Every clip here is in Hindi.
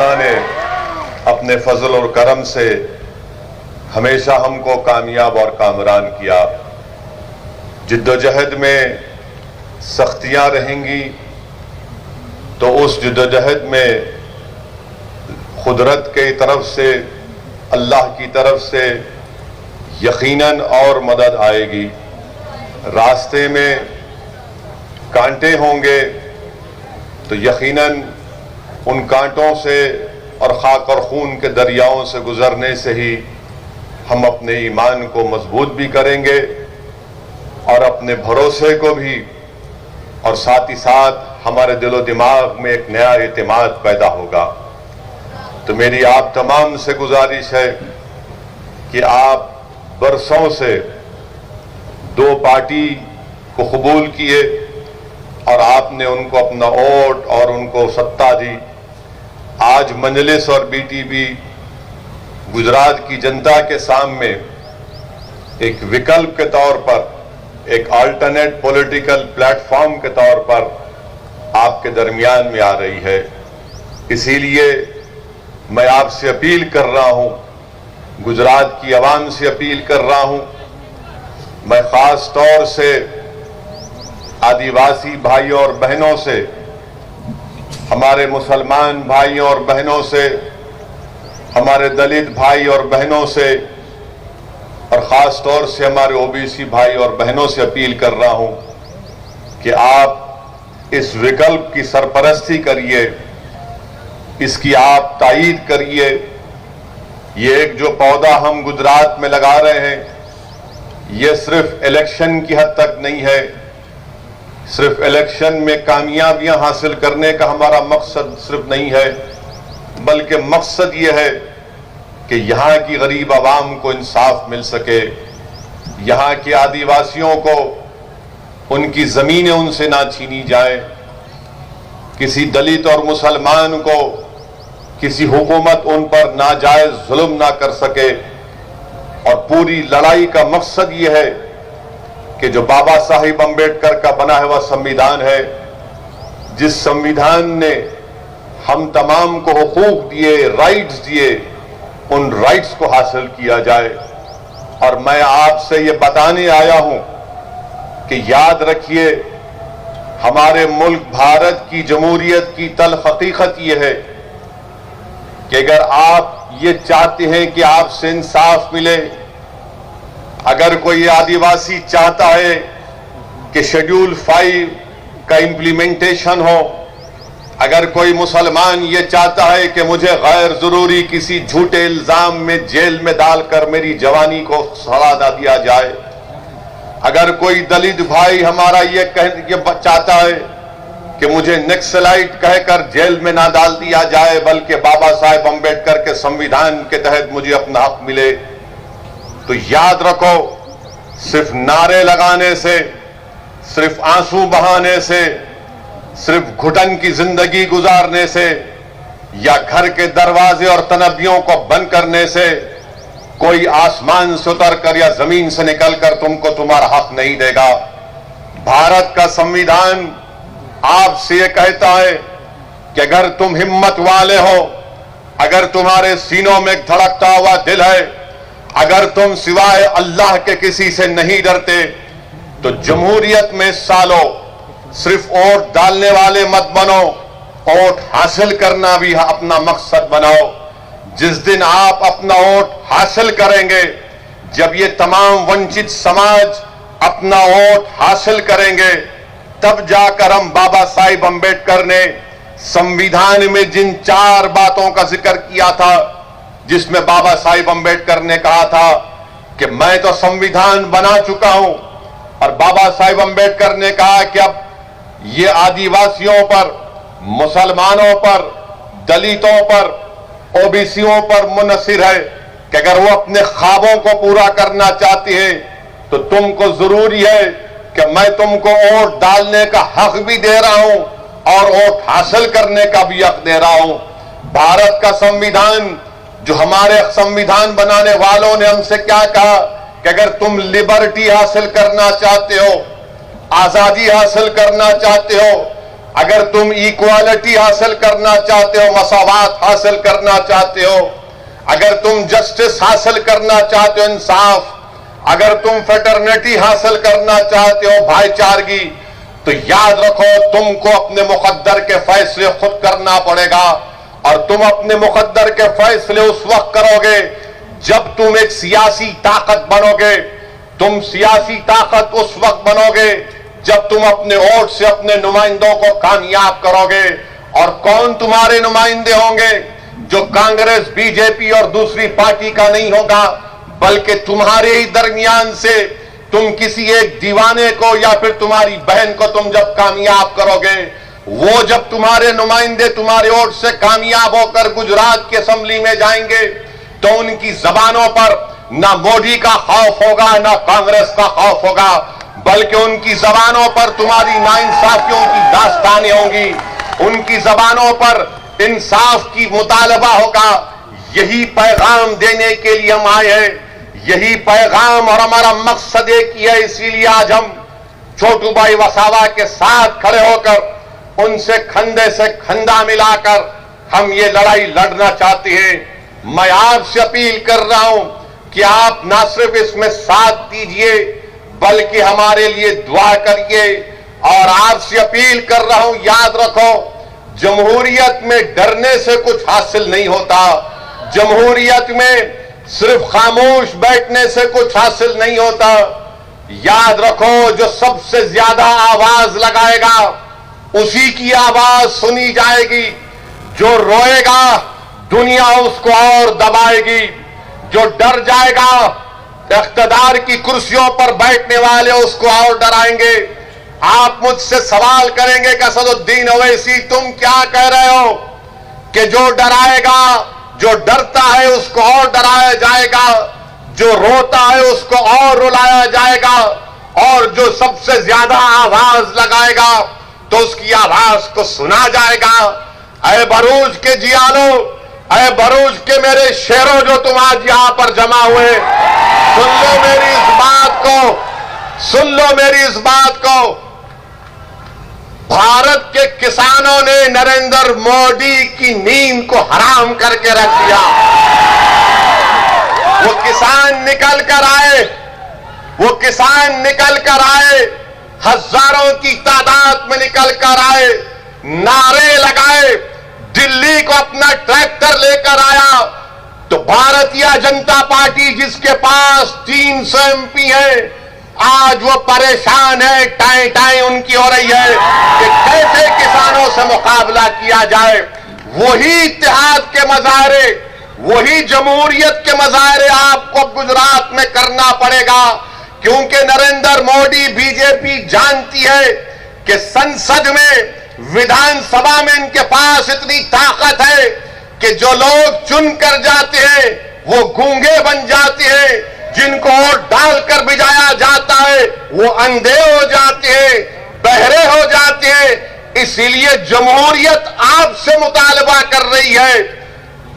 ताला ने अपने फजल और करम से हमेशा हमको कामयाब और कामरान किया। जिद्दोजहद में सख्तियां रहेंगी तो उस जिद्दोजहद में कुदरत की तरफ से, अल्लाह की तरफ से यकीनन और मदद आएगी। रास्ते में कांटे होंगे तो यकीनन उन कांटों से और खाक और खून के दरियाओं से गुजरने से ही हम अपने ईमान को मजबूत भी करेंगे और अपने भरोसे को भी, और साथ ही साथ हमारे दिलो दिमाग में एक नया एतमाद पैदा होगा। तो मेरी आप तमाम से गुजारिश है कि आप बरसों से दो पार्टी को कबूल किए और आपने उनको अपना वोट और उनको सत्ता दी। आज मजलिस और बीटीपी गुजरात की जनता के सामने एक विकल्प के तौर पर, एक अल्टरनेट पॉलिटिकल प्लेटफॉर्म के तौर पर आपके दरमियान में आ रही है। इसीलिए मैं आपसे अपील कर रहा हूं, गुजरात की आवाम से अपील कर रहा हूं, मैं खास तौर से आदिवासी भाइयों और बहनों से, हमारे मुसलमान भाइयों और बहनों से, हमारे दलित भाई और बहनों से, और खास तौर से हमारे ओबीसी भाई और बहनों से अपील कर रहा हूं कि आप इस विकल्प की सरपरस्ती करिए, इसकी आप तायीद करिए। ये एक जो पौधा हम गुजरात में लगा रहे हैं, ये सिर्फ इलेक्शन की हद तक नहीं है। सिर्फ इलेक्शन में कामयाबियां हासिल करने का हमारा मकसद सिर्फ नहीं है, बल्कि मकसद ये है कि यहाँ की गरीब आवाम को इंसाफ मिल सके, यहाँ के आदिवासियों को उनकी जमीनें उनसे ना छीनी जाए, किसी दलित और मुसलमान को किसी हुकूमत उन पर नाजायज जुल्म ना कर सके। और पूरी लड़ाई का मकसद ये है कि जो बाबा साहिब अम्बेडकर का बना हुआ संविधान है, जिस संविधान ने हम तमाम को हुकूक दिए, राइट्स दिए, उन राइट्स को हासिल किया जाए। और मैं आपसे ये बताने आया हूं कि याद रखिए, हमारे मुल्क भारत की जमहूरियत की तल्ख हकीकत ये है कि अगर आप ये चाहते हैं कि आपसे इंसाफ मिले, अगर कोई आदिवासी चाहता है कि शेड्यूल 5 का इंप्लीमेंटेशन हो, अगर कोई मुसलमान ये चाहता है कि मुझे गैर जरूरी किसी झूठे इल्जाम में जेल में डालकर मेरी जवानी को सड़ा ना दिया जाए, अगर कोई दलित भाई हमारा ये चाहता है कि मुझे नक्सलाइट कहकर जेल में ना डाल दिया जाए, बल्कि बाबा साहेब अम्बेडकर के संविधान के तहत मुझे अपना हक मिले, तो याद रखो, सिर्फ नारे लगाने से, सिर्फ आंसू बहाने से, सिर्फ घुटन की जिंदगी गुजारने से, या घर के दरवाजे और तनबियों को बंद करने से कोई आसमान से उतर कर या जमीन से निकलकर तुमको तुम्हारा हक नहीं देगा। भारत का संविधान आपसे ये कहता है कि अगर तुम हिम्मत वाले हो, अगर तुम्हारे सीनों में एक धड़कता हुआ दिल है, अगर तुम सिवाय अल्लाह के किसी से नहीं डरते, तो जमहूरियत में सालों सिर्फ वोट डालने वाले मत बनो, वोट हासिल करना भी अपना मकसद बनाओ। जिस दिन आप अपना वोट हासिल करेंगे, जब ये तमाम वंचित समाज अपना वोट हासिल करेंगे, तब जाकर हम बाबा साहिब अम्बेडकर ने संविधान में जिन 4 बातों का जिक्र किया था, जिसमें बाबा साहिब अम्बेडकर ने कहा था कि मैं तो संविधान बना चुका हूं, और बाबा साहिब अम्बेडकर ने कहा कि अब ये आदिवासियों पर, मुसलमानों पर, दलितों पर, ओबीसीयों पर मुनहसिर है कि अगर वो अपने ख्वाबों को पूरा करना चाहती है तो तुमको जरूरी है कि मैं तुमको वोट डालने का हक भी दे रहा हूं और वोट हासिल करने का भी हक दे रहा हूं। भारत का संविधान, जो हमारे संविधान बनाने वालों ने हमसे क्या कहा कि अगर तुम लिबर्टी हासिल करना चाहते हो, आजादी हासिल करना चाहते हो, अगर तुम इक्वालिटी हासिल करना चाहते हो, मसावात हासिल करना चाहते हो, अगर तुम जस्टिस हासिल करना चाहते हो, इंसाफ, अगर तुम फ्रेटर्निटी हासिल करना चाहते हो, भाईचारगी, तो याद रखो तुमको अपने मुकद्दर के फैसले खुद करना पड़ेगा। और तुम अपने मुकद्दर के फैसले उस वक्त करोगे जब तुम एक सियासी ताकत बनोगे। तुम सियासी ताकत उस वक्त बनोगे जब तुम अपने वोट से अपने नुमाइंदों को कामयाब करोगे। और कौन तुम्हारे नुमाइंदे होंगे? जो कांग्रेस, बीजेपी और दूसरी पार्टी का नहीं होगा, बल्कि तुम्हारे ही दरमियान से तुम किसी एक दीवाने को या फिर तुम्हारी बहन को तुम जब कामयाब करोगे, वो जब तुम्हारे नुमाइंदे तुम्हारे वोट से कामयाब होकर गुजरात की असेंबली में जाएंगे तो उनकी जबानों पर ना मोदी का खौफ होगा, ना कांग्रेस का खौफ होगा, बल्कि उनकी जबानों पर तुम्हारी नाइंसाफियों की दास्तानें होंगी, उनकी जबानों पर इंसाफ की मुतालबा होगा। यही पैगाम देने के लिए हम आए हैं, यही पैगाम और हमारा मकसद एक ही है। इसीलिए आज हम छोटू भाई वसावा के साथ खड़े होकर उनसे कंधे से कंधा मिलाकर हम ये लड़ाई लड़ना चाहते हैं। मैं आपसे अपील कर रहा हूं कि आप ना सिर्फ इसमें साथ दीजिए बल्कि हमारे लिए दुआ करिए। और आपसे अपील कर रहा हूं, याद रखो, जमहूरियत में डरने से कुछ हासिल नहीं होता। जमहूरियत में सिर्फ खामोश बैठने से कुछ हासिल नहीं होता। याद रखो, जो सबसे ज्यादा आवाज लगाएगा उसी की आवाज सुनी जाएगी। जो रोएगा दुनिया उसको और दबाएगी। जो डर जाएगा इख्तिदार की कुर्सियों पर बैठने वाले उसको और डराएंगे। आप मुझसे सवाल करेंगे कि असदुद्दीन ओवैसी तुम क्या कह रहे हो कि जो डराएगा, जो डरता है उसको और डराया जाएगा, जो रोता है उसको और रुलाया जाएगा, और जो सबसे ज्यादा आवाज लगाएगा तो उसकी आवाज को सुना जाएगा। अय भरूच के जियालो, अय भरूच के मेरे शेरों जो तुम आज यहां पर जमा हुए, सुन लो मेरी इस बात को, सुन लो मेरी इस बात को। भारत के किसानों ने नरेंद्र मोदी की नींद को हराम करके रख दिया। वो किसान निकल कर आए, वो किसान निकल कर आए, हजारों की तादाद में निकल कर आए, नारे लगाए, दिल्ली को अपना ट्रैक्टर लेकर आया। तो भारतीय जनता पार्टी जिसके पास 300 एमपी है, आज वो परेशान है, टाई टाई उनकी हो रही है कि कैसे किसानों से मुकाबला किया जाए। वही इत्तेहाद के मजाहरे, वही जमहूरियत के मजाहरे आपको गुजरात में करना पड़ेगा, क्योंकि नरेंद्र मोदी, बीजेपी जानती है कि संसद में, विधानसभा में इनके पास इतनी ताकत है कि जो लोग चुन कर जाते हैं वो गूंगे बन जाते हैं, जिनको वोट डालकर भिजाया जाता है वो अंधे हो जाते हैं, बहरे हो जाते हैं। इसीलिए जमहूरियत आपसे मुतालबा कर रही है।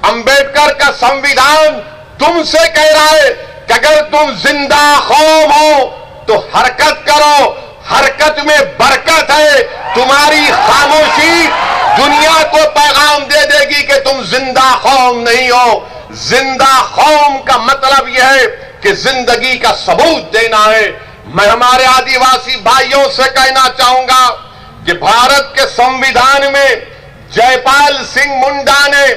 अंबेडकर का संविधान तुमसे कह रहा है कि अगर तुम जिंदा कौम हो तो हरकत करो, हरकत में बरकत है। तुम्हारी खामोशी दुनिया को पैगाम दे देगी कि तुम जिंदा कौम नहीं हो। जिंदा कौम का मतलब यह है कि जिंदगी का सबूत देना है। मैं हमारे आदिवासी भाइयों से कहना चाहूंगा कि भारत के संविधान में जयपाल सिंह मुंडा ने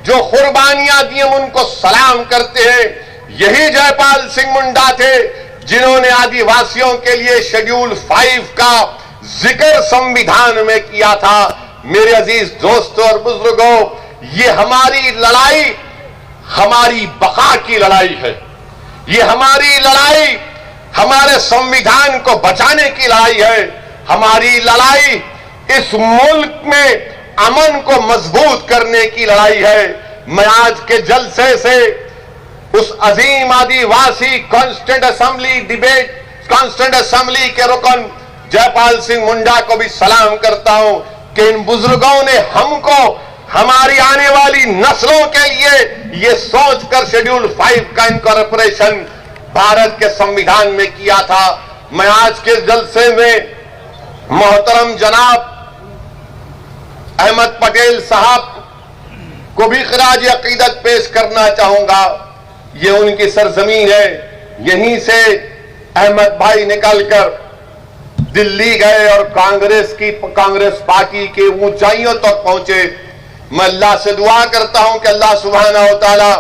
जो कुर्बानियां दी हम उनको सलाम करते हैं। यही जयपाल सिंह मुंडा थे जिन्होंने आदिवासियों के लिए शेड्यूल 5 का जिक्र संविधान में किया था। मेरे अजीज दोस्तों और बुजुर्गों, ये हमारी लड़ाई हमारी बका की लड़ाई है। ये हमारी लड़ाई हमारे संविधान को बचाने की लड़ाई है। हमारी लड़ाई इस मुल्क में अमन को मजबूत करने की लड़ाई है। मैं आज के जलसे से उस अजीम आदिवासी constituent assembly debate, constituent assembly के रुकन जयपाल सिंह मुंडा को भी सलाम करता हूं कि इन बुजुर्गों ने हमको, हमारी आने वाली नस्लों के लिए ये सोचकर शेड्यूल 5 का इनकॉर्पोरेशन भारत के संविधान में किया था। मैं आज के जलसे में मोहतरम जनाब अहमद पटेल साहब को भी खराज अकीदत पेश करना चाहूंगा। ये उनकी सरजमीन है, यहीं से अहमद भाई निकलकर दिल्ली गए और कांग्रेस पार्टी के ऊंचाइयों तक पहुंचे। मैं अल्लाह से दुआ करता हूं कि अल्लाह सुब्हानहू व तआला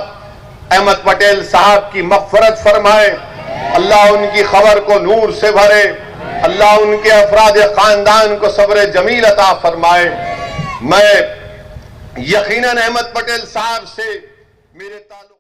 अहमद पटेल साहब की मग़फ़िरत फरमाए, अल्लाह उनकी खबर को नूर से भरे, अल्लाह उनके अफराद खानदान को सब्र जमील अता फरमाए। मैं यकीनन अहमद पटेल साहब से मेरे ताल्लुक